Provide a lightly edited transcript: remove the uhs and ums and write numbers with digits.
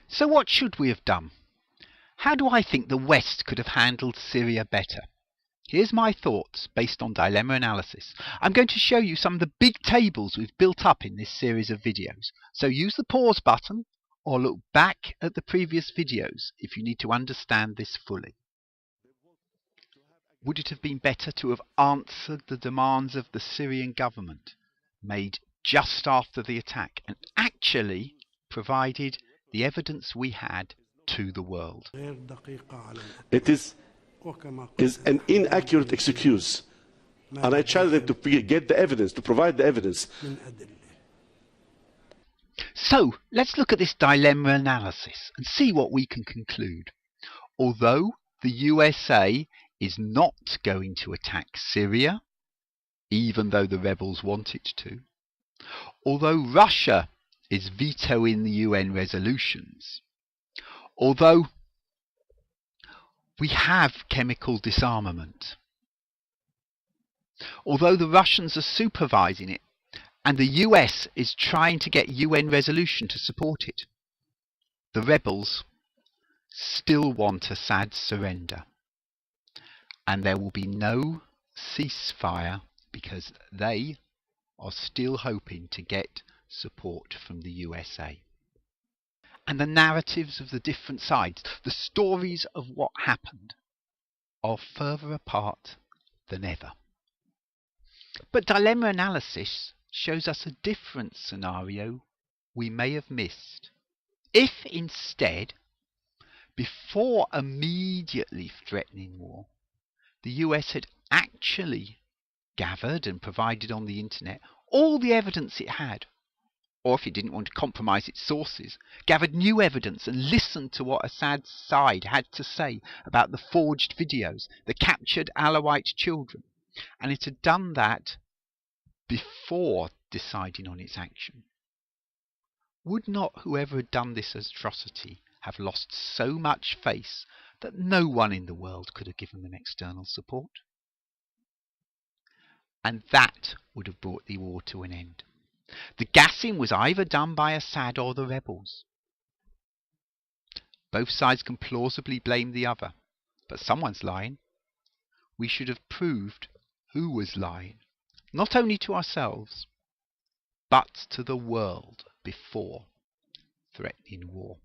So what should we have done? How do I think the West could have handled Syria better? Here's my thoughts based on dilemma analysis. I'm going to show you some of the big tables we've built up in this series of videos. So use the pause button or look back at the previous videos if you need to understand this fully. Would it have been better to have answered the demands of the Syrian government made just after the attack and actually provided the evidence we had to the world? It is an inaccurate excuse, and I challenge them to get the evidence, to provide the evidence. So let's look at this dilemma analysis and see what we can conclude. Although the USA is not going to attack Syria, even though the rebels want it to, although Russia is vetoing the UN resolutions, although we have chemical disarmament, although the Russians are supervising it and the US is trying to get UN resolution to support it, the rebels still want Assad's surrender. And there will be no ceasefire because they are still hoping to get support from the USA. And the narratives of the different sides, the stories of what happened, are further apart than ever. But dilemma analysis shows us a different scenario we may have missed. If instead, before immediately threatening war, the US had actually gathered and provided on the internet all the evidence it had, or if it didn't want to compromise its sources, gathered new evidence and listened to what Assad's side had to say about the forged videos, the captured Alawite children, and it had done that before deciding on its action, would not whoever had done this atrocity have lost so much face that no one in the world could have given them external support? And that would have brought the war to an end. The gassing was either done by Assad or the rebels. Both sides can plausibly blame the other, but someone's lying. We should have proved who was lying, not only to ourselves, but to the world before threatening war.